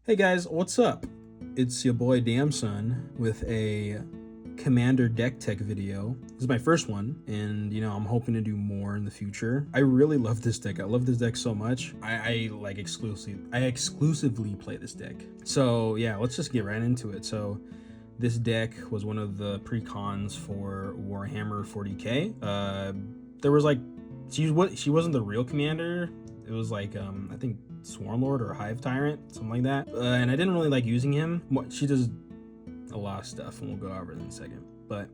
Hey guys, what's up? It's your boy Damson with a Commander deck tech video. This is my first one, and I'm hoping to do more in the future. I really love this deck. I love this deck so much. I like exclusively play this deck. So yeah, let's just get right into it. So this deck was one of the pre-cons for Warhammer 40k. There was like she wasn't the real commander. It was like I think Swarmlord or Hive Tyrant, something like that. And I didn't really like using him. She does a lot of stuff, and we'll go over it in a second. But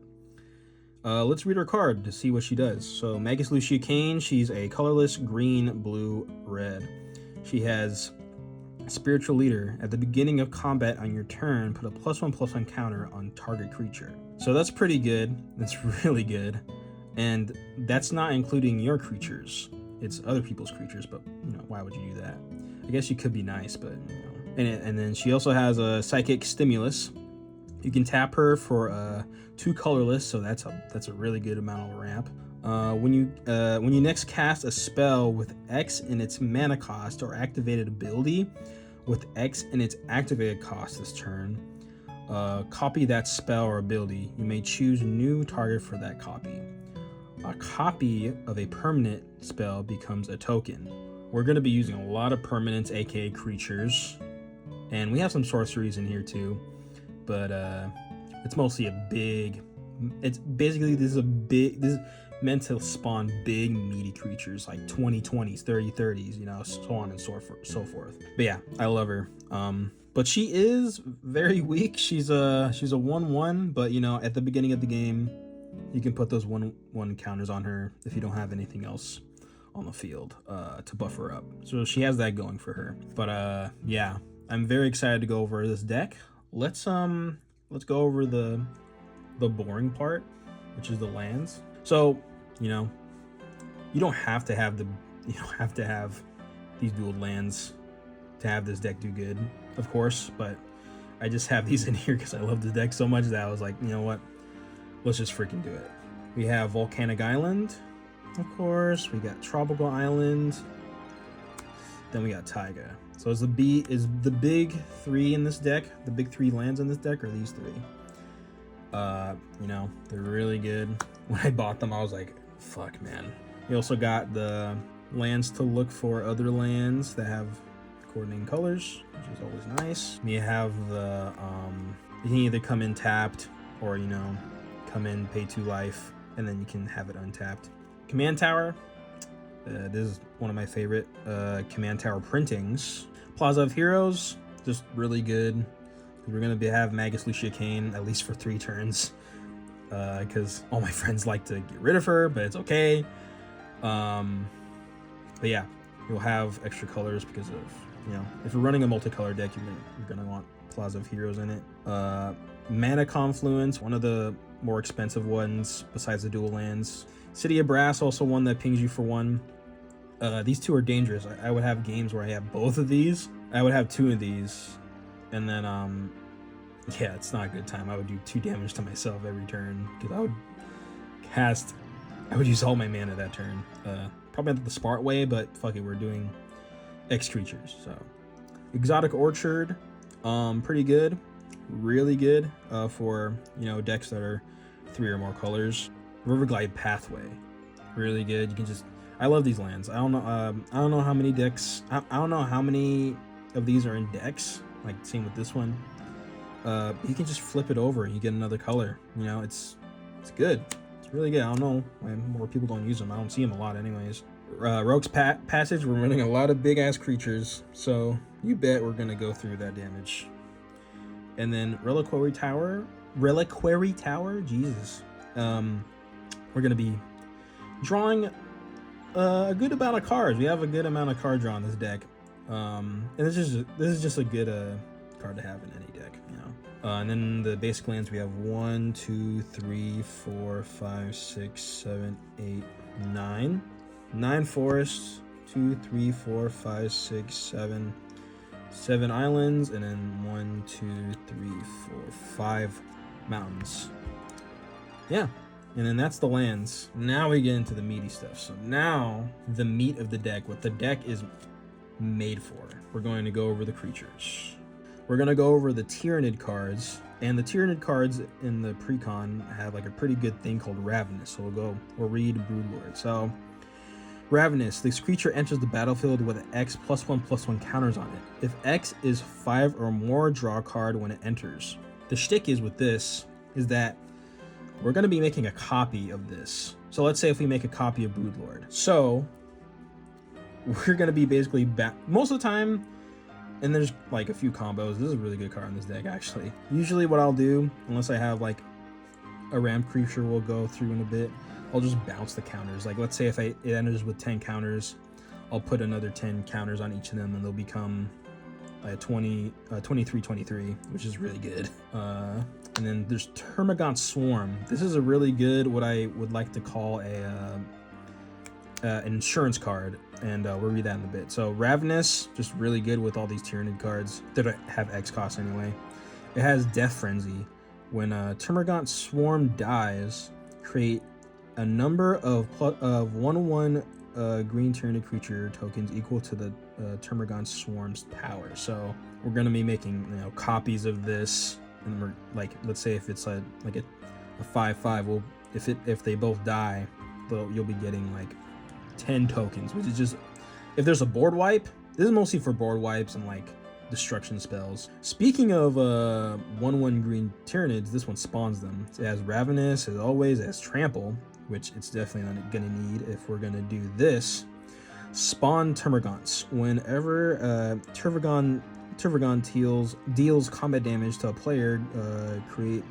let's read her card to see what she does. So Magus Lucia Kane, she's a colorless green, blue, red. She has Spiritual Leader. At the beginning of combat on your turn, put a +1/+1 counter on target creature. So that's pretty good. That's really good. And that's not including your creatures. It's other people's creatures, but why would you do that? I guess you could be nice, but And then she also has a Psychic Stimulus. You can tap her for 2 colorless, so that's a really good amount of ramp. When you next cast a spell with X in its mana cost or activated ability with X in its activated cost this turn, copy that spell or ability. You may choose a new target for that copy. A copy of a permanent spell becomes a token. We're going to be using a lot of permanents, aka creatures, and we have some sorceries in here too, but it's mostly this is meant to spawn big meaty creatures like 20/20s, 30/30s, so on and so forth. But yeah, I love her. But she is very weak. She's a 1/1, but at the beginning of the game you can put those 1/1 counters on her if you don't have anything else on the field to buff her up. So she has that going for her. But yeah, I'm very excited to go over this deck. Let's go over the boring part, which is the lands. So you don't have to have these dual lands to have this deck do good, of course, but I just have these in here because I love the deck so much that I was like, you know what, let's just freaking do it. We have Volcanic Island, of course. We got Tropical Island. Then we got Taiga. So is the big 3 in this deck? The big 3 lands in this deck are these 3. They're really good. When I bought them, I was like, fuck, man. We also got the lands to look for other lands that have coordinating colors, which is always nice. We have the you can either come in tapped or come in, pay 2 life, and then you can have it untapped. Command Tower. This is one of my favorite Command Tower printings. Plaza of Heroes, just really good. We're gonna have Magus Lucia Kane at least for 3 turns, because all my friends like to get rid of her, but it's okay. But yeah, you'll have extra colors because of if you're running a multicolor deck, you're gonna want Plaza of Heroes in it. Mana Confluence, one of the more expensive ones besides the dual lands. City of Brass, also one that pings you for 1. These 2 are dangerous. I would have games where I have both of these. I would have 2 of these, and then yeah, it's not a good time. I would do 2 damage to myself every turn because I would use all my mana that turn. Probably not the smart way, but fuck it, we're doing X creatures. So Exotic Orchard, pretty good, really good for decks that are 3 or more colors. Riverglide Pathway, really good. You can just, I love these lands. I don't know how many decks. I don't know how many of these are in decks. Like same with this one. You can just flip it over and you get another color. It's good. It's really good. I don't know why more people don't use them. I don't see them a lot anyways. Rogue's Passage, we're running a lot of big ass creatures, so you bet we're gonna go through that damage. And then Reliquary Tower, Jesus. We're gonna be drawing a good amount of cards. We have a good amount of card draw in this deck, and this is just a good card to have in any deck, and then the basic lands, we have 1, 2, 3, 4, 5, 6, 7, 8, 9. 9 forests, 2, 3, 4, 5, 6, 7. 7 islands, and then 1, 2, 3, 4, 5 mountains. Yeah. And then that's the lands. Now we get into the meaty stuff. So now the meat of the deck, what the deck is made for. We're going to go over the creatures. We're gonna go over the Tyranid cards, and the Tyranid cards in the precon have like a pretty good thing called Ravenous. So we'll read Broodlord. So Ravenous, this creature enters the battlefield with X +1/+1 counters on it. If X is 5 or more, draw a card when it enters. The shtick is with this is that we're going to be making a copy of this. So let's say if we make a copy of Broodlord. So we're going to be basically most of the time, and there's like a few combos. This is a really good card in this deck, actually. Usually what I'll do, unless I have like a ramp creature we'll go through in a bit, I'll just bounce the counters. Like let's say if it enters with 10 counters, I'll put another 10 counters on each of them and they'll become 23, which is really good. And then there's Termagant Swarm. This is a really good, what I would like to call an insurance card, and we'll read that in a bit. So Ravenous, just really good with all these Tyranid cards that have X cost anyway. It has Death Frenzy. When Termagant Swarm dies, create a number of 1/1 green Tyranid creature tokens equal to the Termagant Swarm's power. So we're gonna be making copies of this, and we're like, let's say if it's like a 5/5, well, if they both die, you'll be getting like 10 tokens, which is just, if there's a board wipe, this is mostly for board wipes and like destruction spells. Speaking of 1/1 green Tyranids, this one spawns them. It has Ravenous, as always. It has Trample, which it's definitely not gonna need if we're gonna do this. Spawn Termagants. Whenever Termagant deals combat damage to a player, create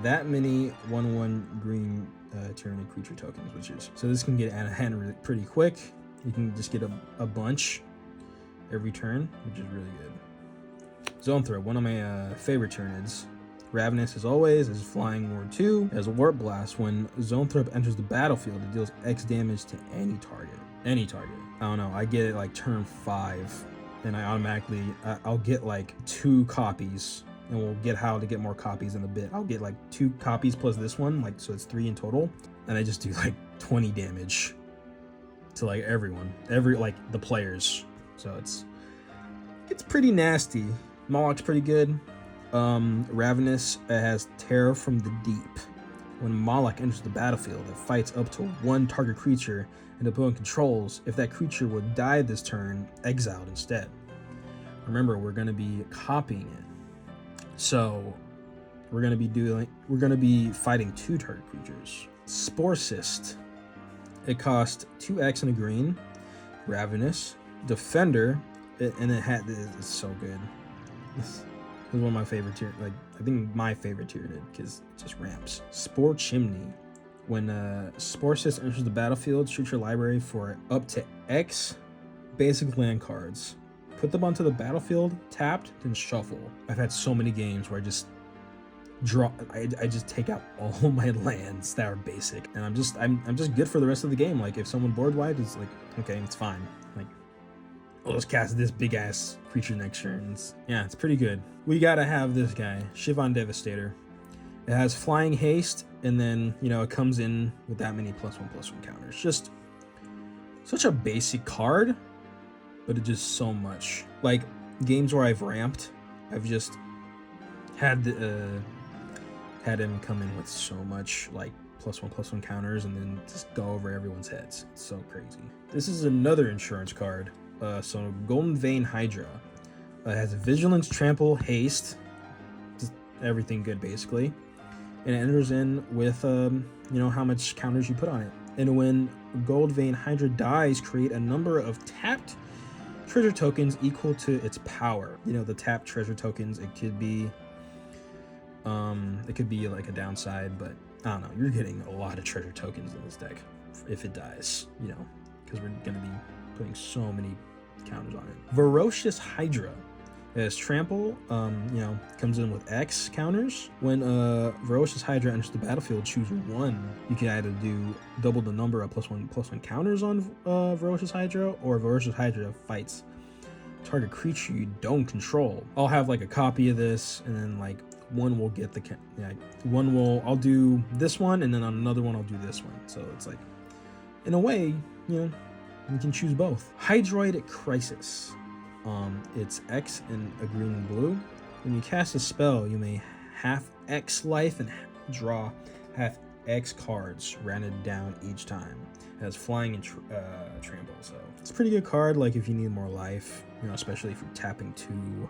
that many 1/1 green Tyranid creature tokens, which is, so this can get out of hand really pretty quick. You can just get a bunch every turn, which is really good. Zoanthrope, one of my favorite Tyranids. Ravenous, as always, is Flying Ward 2. It has Warp Blast. When Zoanthrope enters the battlefield, it deals X damage to any target. Any target. I don't know, I get it like turn 5, and I automatically, I'll get like 2 copies, and we'll get how to get more copies in a bit. I'll get like 2 copies plus this one, like, so it's 3 in total, and I just do like 20 damage to like everyone, like the players. So it's pretty nasty. Moloch's pretty good. Ravenous has Terror from the Deep. When Moloch enters the battlefield, it fights up to 1 target creature and opponent controls. If that creature would die this turn, exiled instead. Remember, we're going to be copying it, so we're going to be fighting 2 target creatures. Spore Cyst. It costs 2x and a green. Ravenous. Defender. And it had this is so good. This is one of my favorite tier, like I think my favorite Tyranid, because it just ramps. Spore Chimney. When Spore Cyst enters the battlefield, shoot your library for up to X basic land cards. Put them onto the battlefield, tapped, then shuffle. I've had so many games where I just take out all my lands that are basic, and I'm just good for the rest of the game. Like if someone board wiped, it's like, okay, it's fine. Like, I'll just cast this big ass creature next turn. Yeah, it's pretty good. We gotta have this guy, Shivan Devastator. It has Flying Haste, and then it comes in with that many +1/+1 counters. Just such a basic card, but it's just so much. Like games where I've ramped, I've just had him come in with so much like +1/+1 counters, and then just go over everyone's heads. It's so crazy. This is another insurance card. So Golden Vein Hydra has Vigilance, Trample, Haste, just everything good basically, and it enters in with how much counters you put on it. And when Gold Vein Hydra dies, create a number of tapped treasure tokens equal to its power. The tapped treasure tokens, it could be like a downside, but I don't know, you're getting a lot of treasure tokens in this deck if it dies, because we're gonna be putting so many counters on it. Ferocious Hydra. It has Trample, comes in with X counters. When Ferocious Hydra enters the battlefield, choose 1. You can either do double the number of +1/+1 counters on Ferocious Hydra, or Ferocious Hydra fights target creature you don't control. I'll have like a copy of this, and then like one will get I'll do this one, and then on another one I'll do this one. So it's like, in a way, you can choose both. Hydroid Crisis. It's X and a green and blue. When you cast a spell, you may half X life and draw half X cards rounded down each time. It has flying and trample, so it's a pretty good card. Like if you need more life, you know, especially if you're tapping 2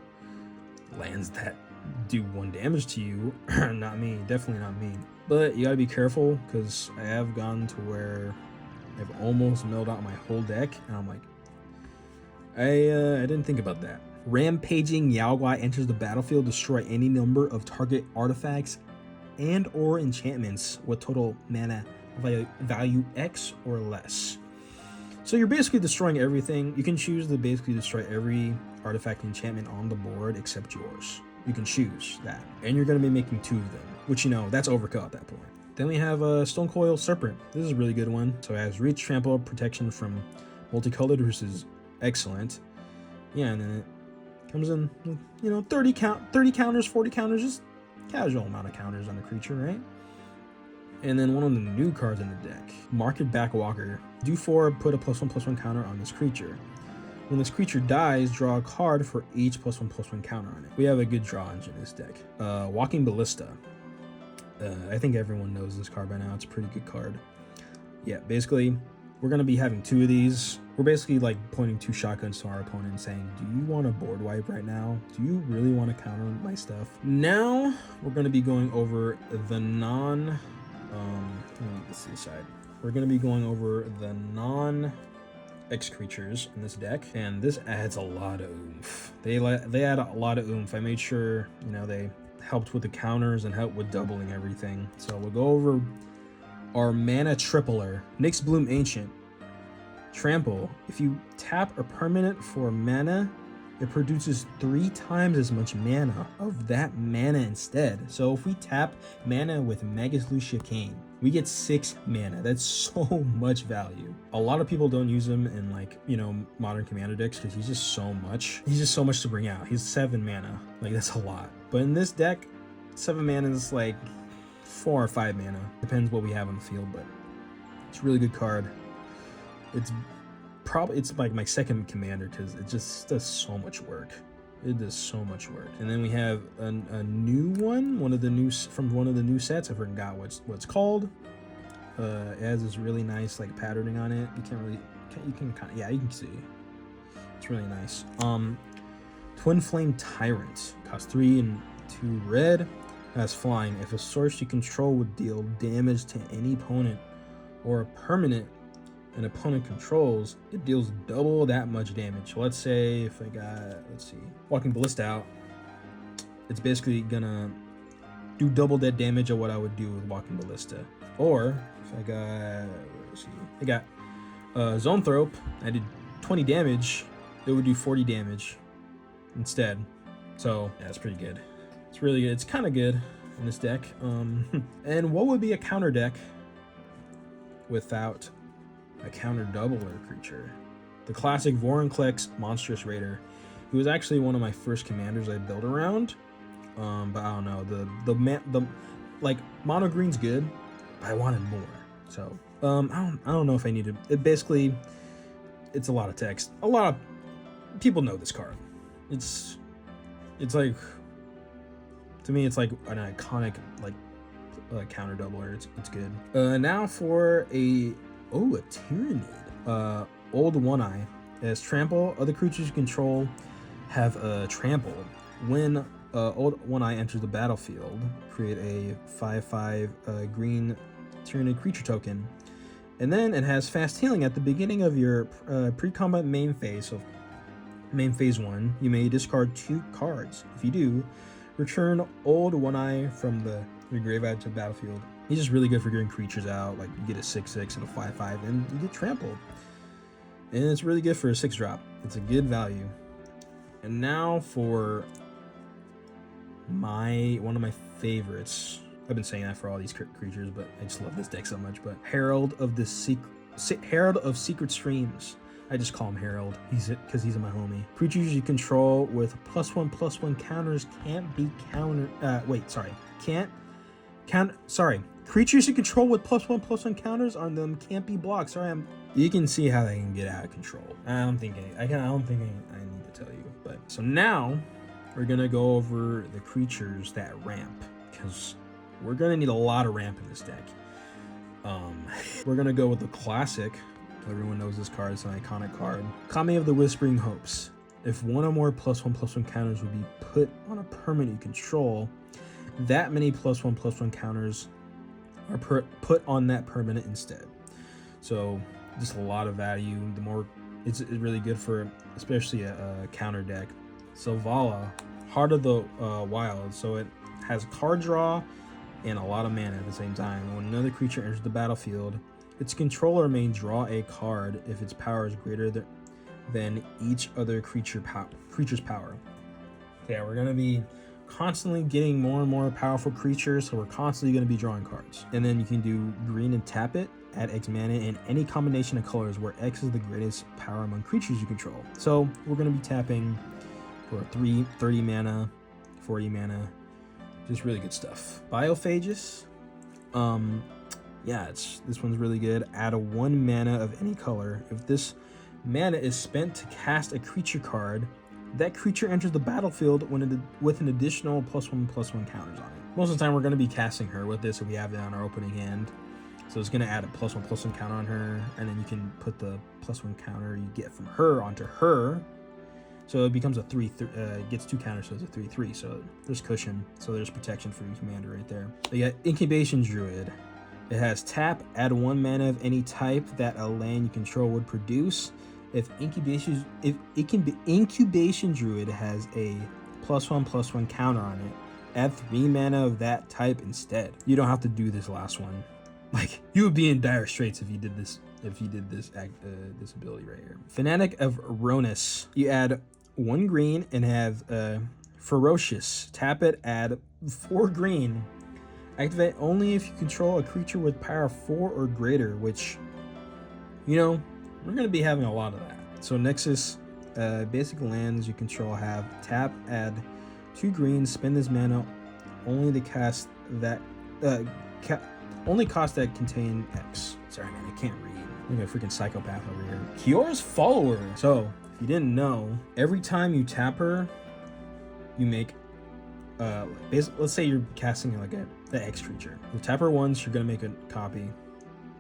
lands that do 1 damage to you. Not me, definitely not me. But you gotta be careful because I have gone to where I've almost milled out my whole deck, and I'm like, I didn't think about that. Rampaging Yao Guai enters the battlefield, destroy any number of target artifacts and or enchantments with total mana value X or less. So you're basically destroying everything. You can choose to basically destroy every artifact enchantment on the board except yours. You can choose that. And you're going to be making 2 of them, which, you know, that's overkill at that point. Then we have a Stonecoil Serpent. This is a really good one. So it has reach, trample, protection from multicolored, which is excellent. Yeah, and then it comes in, you know, 30 counters, 40 counters, just casual amount of counters on the creature, right? And then one of the new cards in the deck, Market Backwalker. Do 4, put a +1/+1 counter on this creature. When this creature dies, draw a card for each +1/+1 counter on it. We have a good draw engine in this deck. Walking Ballista. I think everyone knows this card by now. It's a pretty good card. Yeah, basically, we're going to be having 2 of these. We're basically like pointing 2 shotguns to our opponent and saying, do you want a board wipe right now? Do you really want to counter my stuff? Now, we're going to be going over the let me get this to the side. We're going to be going over the non-X creatures in this deck, and this adds a lot of oomph. They add a lot of oomph. I made sure, you know, they helped with the counters and helped with doubling everything. So we'll go over our mana tripler, Nyx Bloom Ancient. Trample. If you tap a permanent for mana, it produces 3 times as much mana of that mana instead. So if we tap mana with Magus Lucia Kane, we get 6 mana. That's so much value. A lot of people don't use him in, like, you know, modern commander decks because he's just so much. He's just so much to bring out. He's 7 mana. Like, that's a lot. But in this deck, 7 mana is like 4 or 5 mana. Depends what we have on the field, but it's a really good card. It's like my second commander because it just does so much work. It does so much work. And then we have a new one, from one of the new sets. I forgot what it's called. It has this really nice like patterning on it. You can see. It's really nice. Twin Flame Tyrant costs 3 and 2 red. Has flying. If a source you control would deal damage to any opponent or a permanent an opponent controls, it deals double that much damage. So let's say if I got, Walking Ballista out, it's basically gonna do double that damage of what I would do with Walking Ballista. Or if I got Zoanthrope, I did 20 damage, it would do 40 damage instead. So yeah, it's pretty good. It's really good. It's kind of good in this deck. And what would be a counter deck without a counter doubler creature? The classic Vorinclex Monstrous Raider. He was actually one of my first commanders I built around. But I don't know, the like mono green's good, but I wanted more. So I don't know if I needed it. Basically, it's a lot of text. A lot of people know this card. It's like, to me, it's like an iconic like counter doubler. It's good. Now for a Tyranid. Old One Eye. As trample, other creatures you control have a trample. When Old One Eye enters the battlefield, create a 5/5 green Tyranid creature token. And then it has fast healing at the beginning of your pre-combat main phase. So main phase 1, you may discard 2 cards. If you do, return Old One Eye from your graveyard to the battlefield. He's just really good for getting creatures out. Like, you get a 6/6 and a 5/5, and you get trampled. And it's really good for a 6-drop. It's a good value. And now for one of my favorites. I've been saying that for all these creatures, but I just love this deck so much. But Herald of Secret Streams. I just call him Herald. Because he's my homie. Creatures you control with +1/+1 counters can't be countered. Creatures you control with +1/+1 counters on them can't be blocked. You can see how they can get out of control. I don't think I need to tell you. But so now we're gonna go over the creatures that ramp, because we're gonna need a lot of ramp in this deck. We're gonna go with the classic. Everyone knows this card. It's an iconic card. Kami of the Whispering Hopes. If one or more +1/+1 counters would be put on a permanent you control, that many +1/+1 counters are put on that permanent instead. So just a lot of value. The more it's really good for especially a counter deck. Selvala, Heart of the Wild. So it has card draw and a lot of mana at the same time. When another creature enters the battlefield, its controller may draw a card if its power is greater than each other creature's power. Yeah, we're gonna be constantly getting more and more powerful creatures, so we're constantly going to be drawing cards. And then you can do green and tap it, add X mana in any combination of colors where X is the greatest power among creatures you control. So we're going to be tapping for 30 mana, 40 mana, just really good stuff. Biophagus, yeah, this one's really good. Add a 1 mana of any color. If this mana is spent to cast a creature card, that creature enters the battlefield with an additional +1/+1 counters on it. Most of the time, we're going to be casting her with this if we have it on our opening hand. So it's going to add a +1/+1 counter on her, and then you can put the +1 counter you get from her onto her. So it becomes a 3, gets 2 counters, so it's a 3/3. So there's cushion, so there's protection for your commander right there. You got Incubation Druid. It has tap, add 1 mana of any type that a land you control would produce. If Incubation Druid has a +1/+1 counter on it, add 3 mana of that type instead. You don't have to do this last one. Like, you would be in dire straits if you did this. This ability right here. Fanatic of Ronus. You add 1 green and have Ferocious. Tap it, add 4 green. Activate only if you control a creature with power 4 or greater, which, you know, we're going to be having a lot of that. So Nexus, basic lands you control have tap, add 2 greens, spend this mana only to cast that only cost that contain X. Sorry man, I can't read. I'm like a freaking psychopath over here. Kiora's Follower. So if you didn't know, every time you tap her, you make let's say you're casting like the X creature. You tap her once, you're gonna make a copy.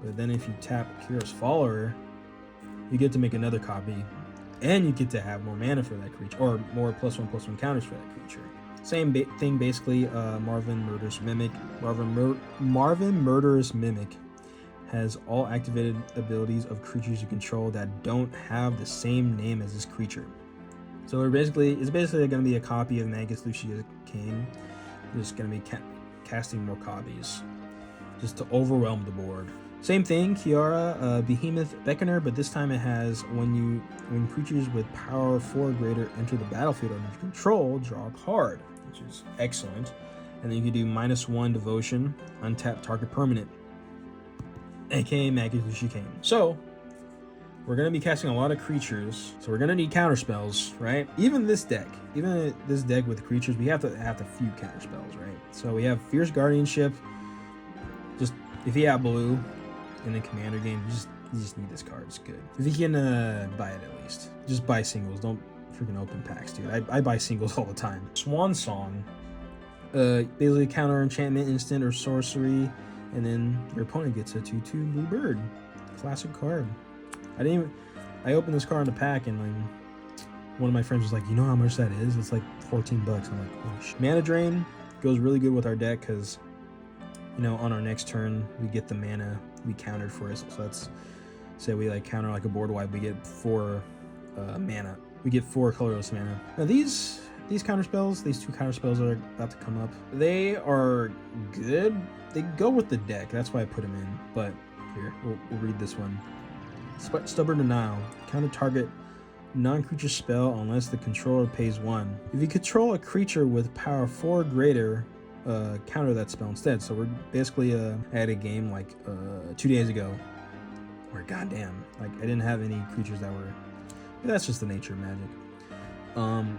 But then if you tap Kiora's Follower, you get to make another copy, and you get to have more mana for that creature, or more +1/+1 counters for that creature. Same thing basically. Marvin Murderous Mimic. Marvin Murderous Mimic has all activated abilities of creatures you control that don't have the same name as this creature. So it's basically going to be a copy of Magus Lucia King. It's going to be casting more copies, just to overwhelm the board. Same thing, Kiora, Behemoth Beckoner, but this time it has when creatures with power 4 or greater enter the battlefield under your control, draw a card, which is excellent. And then you can do -1 Devotion, untap target permanent, aka Magus Lucia King. So we're gonna be casting a lot of creatures, so we're gonna need counter spells, right? Even this deck with creatures, we have to have a few counter spells, right? So we have Fierce Guardianship. Just if you have blue in the commander game, you just need this card. It's good. If you can buy it at least. Just buy singles. Don't freaking open packs, dude. I buy singles all the time. Swan Song. Basically counter enchantment, instant, or sorcery, and then your opponent gets a 2/2 blue bird. Classic card. I opened this card in the pack, and like one of my friends was like, you know how much that is? It's like $14. I'm like, holy shit. Mana Drain goes really good with our deck because, you know, on our next turn we get the mana we countered for us. So let's say we like counter like a board wipe, we get 4 mana. We get 4 colorless mana. Now these counter spells, these 2 counter spells that are about to come up, they are good. They go with the deck. That's why I put them in. But here, we'll read this one. Stubborn Denial. Counter target non-creature spell unless the controller pays 1. If you control a creature with power 4 or greater, counter that spell instead. So we're basically at a game like 2 days ago where goddamn, like I didn't have any creatures that were, but that's just the nature of Magic.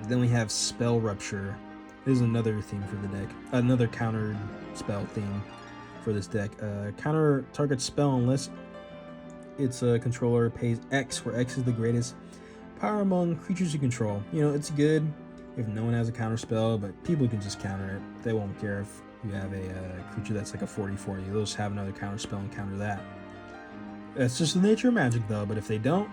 Then we have Spell Rupture. This is another theme for the deck, another counter spell theme for this deck. Counter target spell unless its controller pays X, where X is the greatest power among creatures you control. You know, it's good if no one has a counter spell, but people can just counter it. They won't care if you have a creature that's like a 40/40. They'll just have another counter spell and counter that. That's just the nature of Magic, though. But if they don't,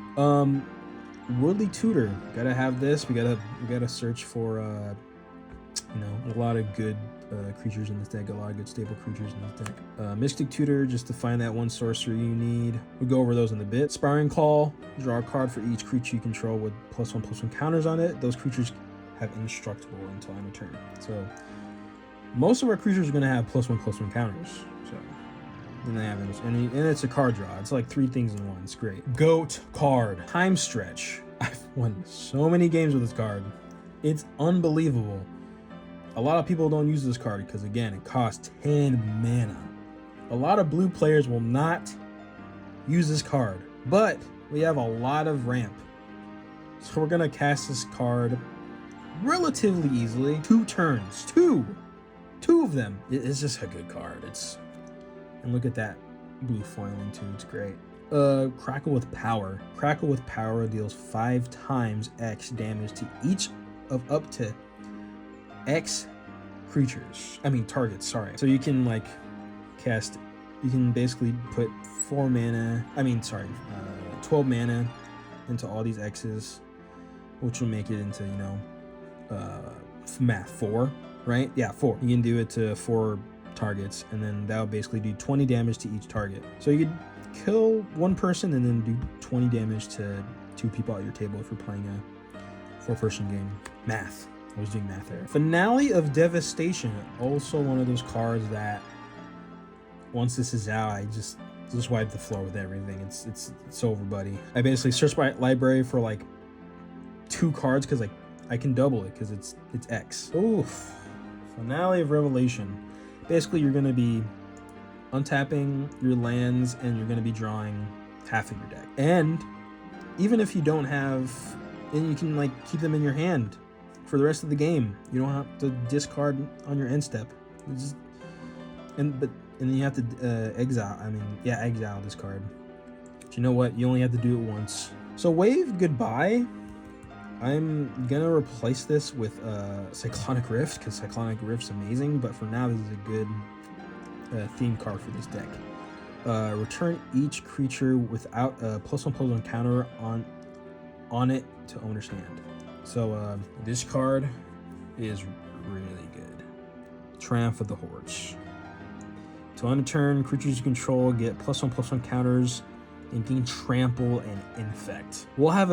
Worldly Tutor, gotta have this. We gotta search for you know, a lot of good creatures in this deck, a lot of good stable creatures in this deck. Mystic Tutor, just to find that one sorcery you need. We'll go over those in a bit. Inspiring Call, draw a card for each creature you control with +1/+1 counters on it. Those creatures have indestructible until end of turn. So most of our creatures are going to have +1/+1 counters. So and they have and it's a card draw. It's like 3 things in one. It's great. Goat card. Time Stretch. I've won so many games with this card. It's unbelievable. A lot of people don't use this card because, again, it costs 10 mana. A lot of blue players will not use this card, but we have a lot of ramp. So we're going to cast this card relatively easily. 2 turns. Two of them. It's just a good card. And look at that blue foiling too. It's great. Crackle with Power. Crackle with Power deals 5 times X damage to each of up to X targets, sorry. So you can like cast, you can basically put 12 mana into all these X's, which will make it into, you know, math 4, right? Yeah, 4. You can do it to 4 targets, and then that'll basically do 20 damage to each target. So you could kill 1 person and then do 20 damage to 2 people at your table if you're playing a 4-person game. Math. I was doing math there. Finale of Devastation. Also one of those cards that once this is out, I just wipe the floor with everything. It's over, buddy. I basically search my library for like 2 cards because I can double it because it's X. Oof. Finale of Revelation. Basically, you're going to be untapping your lands and you're going to be drawing half of your deck. And even if you don't have, and you can like keep them in your hand for the rest of the game. You don't have to discard on your end step. And then you have to exile this card. But you know what? You only have to do it once. So Wave Goodbye. I'm gonna replace this with Cyclonic Rift because Cyclonic Rift's amazing. But for now, this is a good theme card for this deck. Return each creature without a +1/+1 counter on it to owner's hand. So this card is really good. Triumph of the Hordes. So on a turn, creatures you control get +1/+1 counters and gain Trample and Infect. We'll have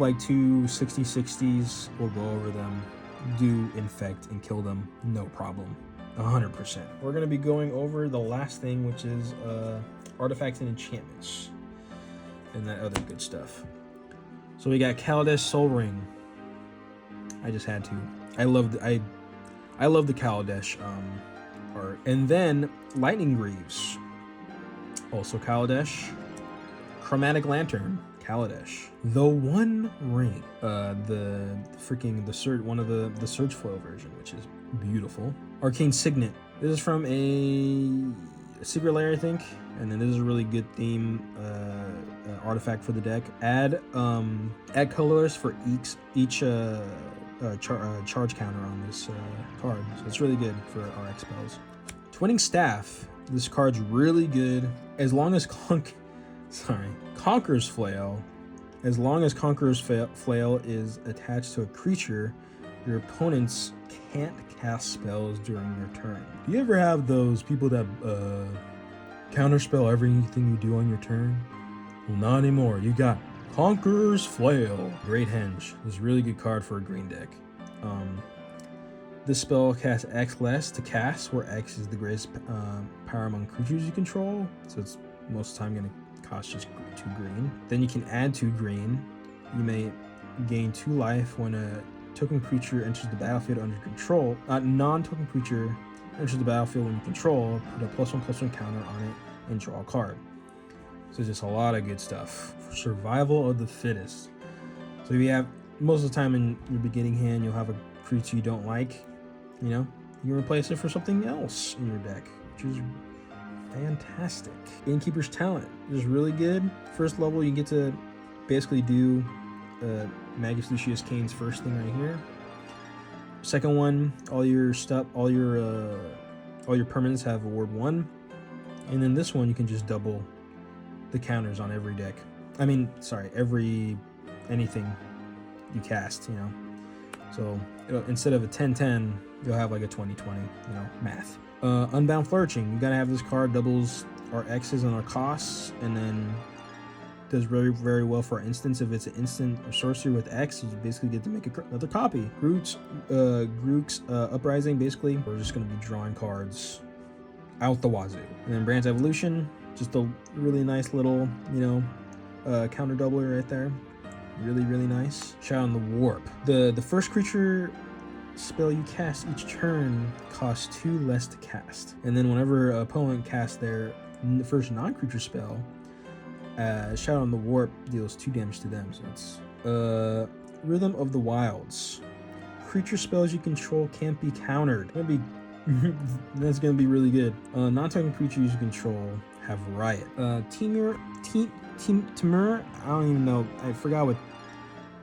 like 2 60/60s. We'll go over them, do Infect and kill them, no problem. 100%. We're gonna be going over the last thing, which is artifacts and enchantments and that other good stuff. So we got Kaladesh Soul Ring. I just had to. I love the Kaladesh art. And then Lightning Greaves. Also Kaladesh. Chromatic Lantern. Kaladesh. The One Ring. One of the Surge Foil version, which is beautiful. Arcane Signet. This is from a Secret Lair, I think. And then this is a really good theme artifact for the deck. Add colors for each charge counter on this card. So it's really good for RX spells. Twinning Staff. This card's really good as long as Conqueror's Flail. As long as Conqueror's Flail is attached to a creature, your opponents can't cast spells during your turn. Do you ever have those people that counterspell everything you do on your turn? Well, not anymore. You got Conqueror's Flail. Great Henge. This is a really good card for a green deck. This spell casts X less to cast, where X is the greatest power among creatures you control. So it's most of the time going to cost just 2 green. Then you can add 2 green. You may gain 2 life when a token creature enters the battlefield under control. Non-token creature enters the battlefield when you control, put a +1/+1 counter on it, and draw a card. So just a lot of good stuff. For Survival of the Fittest. So you have, most of the time in your beginning hand, you'll have a creature you don't like. You know, you can replace it for something else in your deck, which is fantastic. Innkeeper's Talent is really good. First level, you get to basically do Magus Lucius Kane's first thing right here. Second one, all your permanents have award 1. And then this one, you can just double the counters on every deck. I mean, sorry, anything you cast, you know. So instead of a 10-10, you'll have like a 20-20, you know, math. Unbound Flourishing, you gotta have this card, doubles our X's and our costs, and then does very, very well for our instance. If it's an instant or sorcery with X, you basically get to make another copy. Grook's Uprising, basically, we're just gonna be drawing cards out the wazoo. And then Brand's Evolution, just a really nice little, you know, counter doubler right there. Really, really nice. Shadow on the Warp. The first creature spell you cast each turn costs 2 less to cast. And then whenever an opponent casts their first non-creature spell, Shadow on the Warp deals 2 damage to them. So it's Rhythm of the Wilds. Creature spells you control can't be countered. That's gonna be really good. Non-token creatures you control have Riot. Temur, I don't even know. I forgot what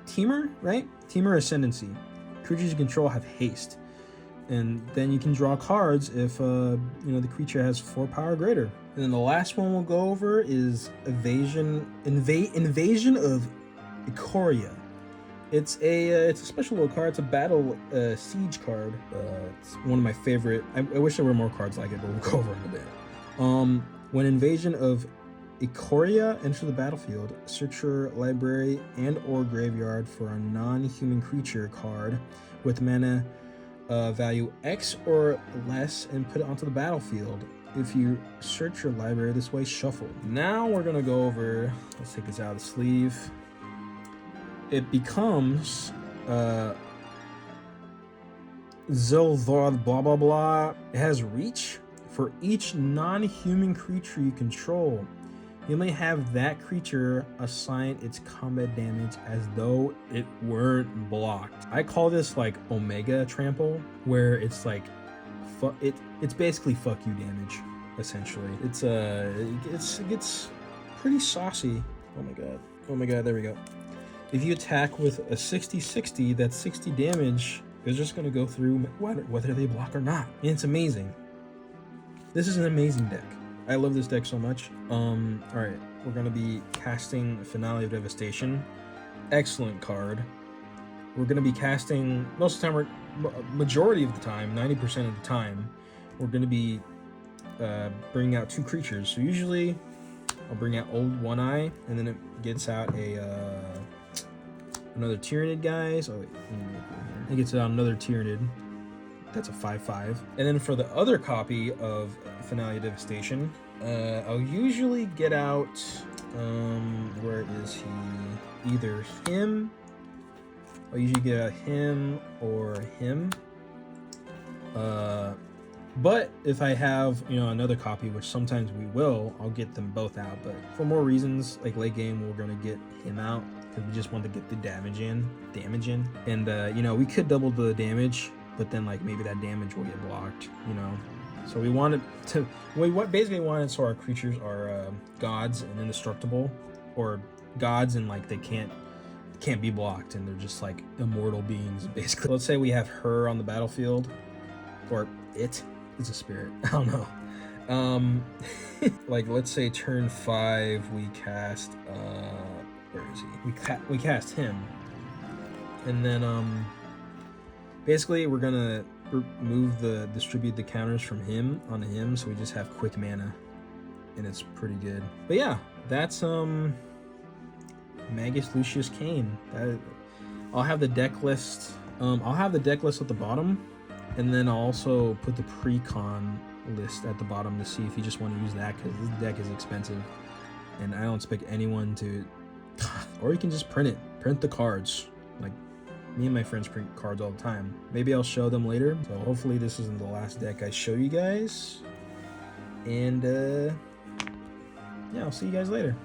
Temur, right? Temur Ascendancy. Creatures you control have Haste, and then you can draw cards if you know, the creature has 4 power or greater. And then the last one we'll go over is Invasion of Ikoria. It's a special little card. It's a battle siege card. It's one of my favorite. I wish there were more cards like it, but we'll go over in a bit. When Invasion of Ikoria enters the battlefield, search your library and or graveyard for a non-human creature card with mana value X or less and put it onto the battlefield. If you search your library this way, shuffle. Now we're gonna go over, let's take this out of the sleeve. It becomes Zilvard blah blah blah. It has reach. For each non-human creature you control, you may have that creature assign its combat damage as though it weren't blocked. I call this like Omega Trample, where it's like, it's basically fuck you damage, essentially. It gets pretty saucy. Oh my god, there we go. If you attack with a 60-60, that's 60 damage. They're just gonna go through whether they block or not. And it's amazing. This is an amazing deck. I love this deck so much. Alright, we're gonna be casting Finale of Devastation. Excellent card. We're gonna be casting, most of the time, majority of the time, 90% of the time, we're gonna be bringing out 2 creatures. So usually, I'll bring out Old One Eye, and then it gets out another Tyranid, guys. Oh wait, it gets out another Tyranid. That's a 5/5. And then for the other copy of Finale of Devastation, I'll usually get out, where is he? Either him, I'll usually get out him or him. But if I have, you know, another copy, which sometimes we will, I'll get them both out. But for more reasons, like late game, we're gonna get him out because we just want to get the damage in. And you know, we could double the damage, but then like maybe that damage will get blocked, you know. So we basically wanted so our creatures are gods and indestructible, or gods and like they can't be blocked and they're just like immortal beings basically. Let's say we have her on the battlefield, or it's a spirit, I don't know. Like let's say turn 5 we cast where is he? We cast him, and then basically we're gonna distribute the counters from him onto him, so we just have quick mana, and it's pretty good. But yeah, that's Magus Lucius Kane. I'll have the deck list. I'll have the deck list at the bottom, and then I'll also put the pre-con list at the bottom to see if you just want to use that, because this deck is expensive, and I don't expect anyone to. Or you can just print the cards. Like me and my friends print cards all the time. Maybe I'll show them later. So hopefully this isn't the last deck I show you guys. And yeah, I'll see you guys later.